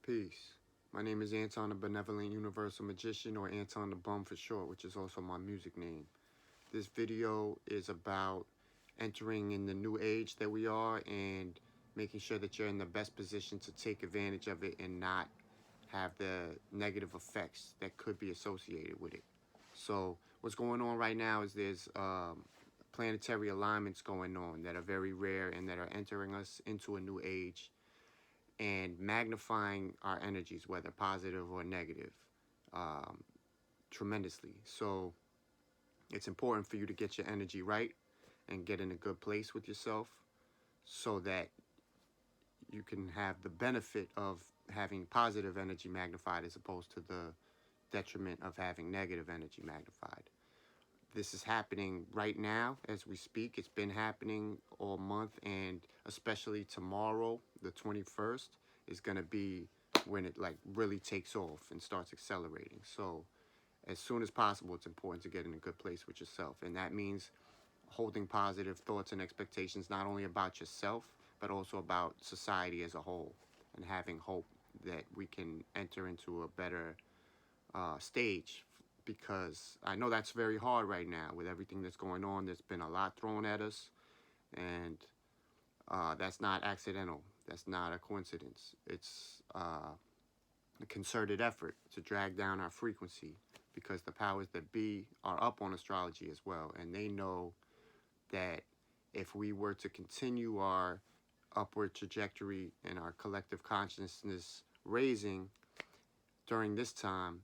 Peace. My name is Anton the Benevolent Universal Magician, or Anton the Bum for short, which is also my music name. This video is about entering in the new age that we are and making sure that you're in the best position to take advantage of it and not have the negative effects that could be associated with it. So what's going on right now is there's planetary alignments going on that are very rare and that are entering us into a new age and magnifying our energies, whether positive or negative, um, tremendously. So it's important for you to get your energy right and get in a good place with yourself so that you can have the benefit of having positive energy magnified as opposed to the detriment of having negative energy magnified. This is happening right now as we speak. It's been happening all month, and especially tomorrow, the 21st, is going to be when it like really takes off and starts accelerating. So as soon as possible, it's important to get in a good place with yourself. And that means holding positive thoughts and expectations, not only about yourself, but also about society as a whole, and having hope that we can enter into a better stage, because I know that's very hard right now with everything that's going on. There's been a lot thrown at us, and that's not accidental. That's not a coincidence. It's a concerted effort to drag down our frequency, because the powers that be are up on astrology as well, and they know that if we were to continue our upward trajectory and our collective consciousness raising during this time,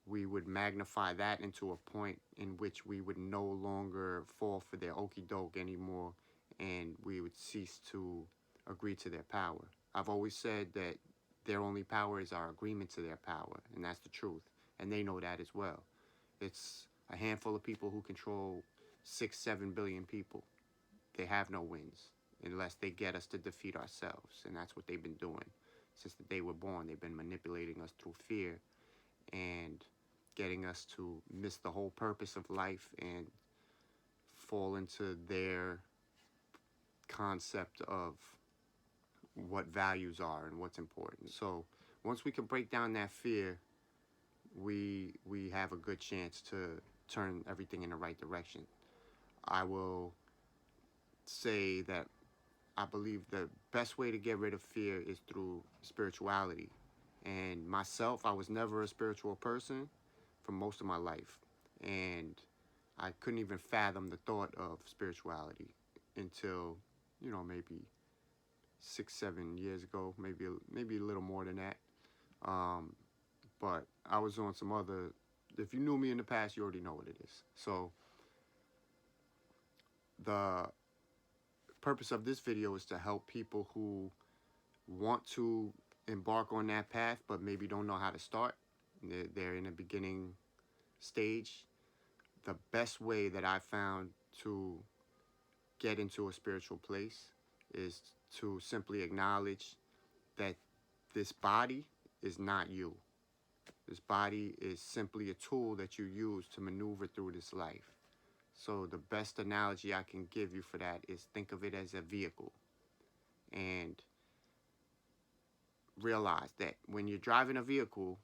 we would magnify that into a point in which we would no longer fall for their okie doke anymore, and we would cease to agree to their power. I've always said that their only power is our agreement to their power, and that's the truth, and they know that as well. It's a handful of people who control 6-7 billion people. They have no wins unless they get us to defeat ourselves, and that's what they've been doing since the day we're born. They've been manipulating us through fear and getting us to miss the whole purpose of life and fall into their concept of what values are and what's important. So once we can break down that fear, we have a good chance to turn everything in the right direction. I will say that I believe the best way to get rid of fear is through spirituality. And myself, I was never a spiritual person for most of my life, and I couldn't even fathom the thought of spirituality until, maybe 6-7 years ago, maybe a little more than that. But I was on some other. If you knew me in the past, you already know what it is. So the purpose of this video is to help people who want to embark on that path but maybe don't know how to start. They're in a beginning stage. The best way that I found to get into a spiritual place is to simply acknowledge that this body is not you. This body is simply a tool that you use to maneuver through this life. So the best analogy I can give you for that is think of it as a vehicle. And realize that when you're driving a vehicle,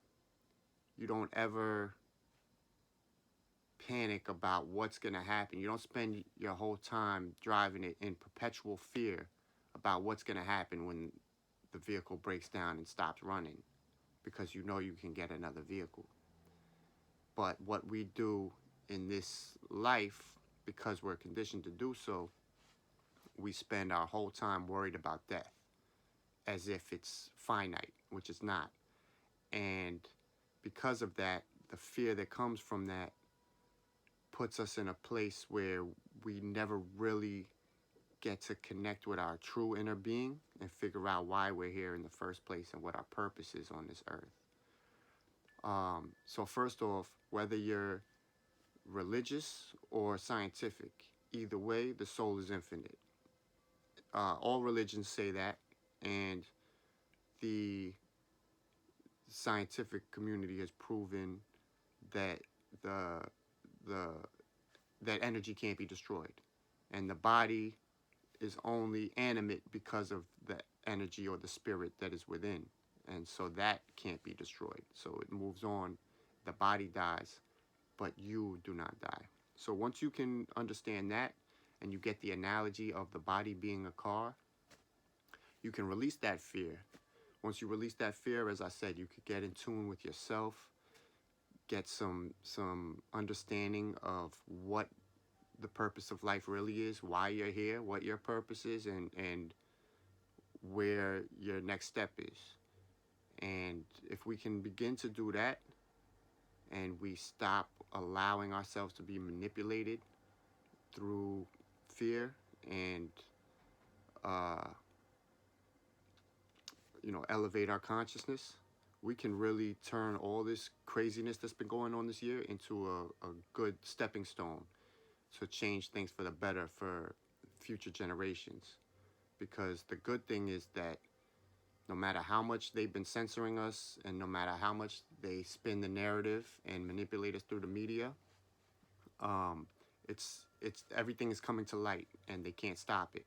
you don't ever panic about what's going to happen. You don't spend your whole time driving it in perpetual fear about what's going to happen when the vehicle breaks down and stops running, because you know you can get another vehicle. But what we do in this life, because we're conditioned to do so, we spend our whole time worried about death as if it's finite, which it's not. And because of that, the fear that comes from that puts us in a place where we never really get to connect with our true inner being and figure out why we're here in the first place and what our purpose is on this earth. So first off, whether you're religious or scientific, either way, the soul is infinite. All religions say that, and the scientific community has proven that that energy can't be destroyed, and the body is only animate because of the energy or the spirit that is within. and so that can't be destroyed. So it moves on. The body dies, but you do not die. So once you can understand that, and you get the analogy of the body being a car, you can release that fear. Once you release that fear, as I said, you could get in tune with yourself, get some understanding of what the purpose of life really is, why you're here, what your purpose is, and where your next step is. And if we can begin to do that, and we stop allowing ourselves to be manipulated through fear and uh, elevate our consciousness, we can really turn all this craziness that's been going on this year into a good stepping stone to change things for the better for future generations. Because the good thing is that no matter how much they've been censoring us, and no matter how much they spin the narrative and manipulate us through the media, it's everything is coming to light, and they can't stop it.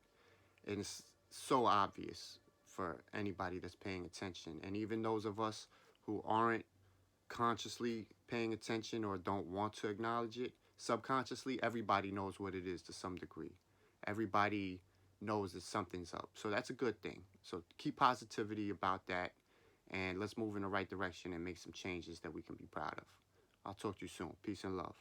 And it's so obvious for anybody that's paying attention. And even those of us who aren't consciously paying attention or don't want to acknowledge it, subconsciously, everybody knows what it is to some degree. Everybody knows that something's up. So that's a good thing. So keep positivity about that, and let's move in the right direction and make some changes that we can be proud of. I'll talk to you soon. Peace and love.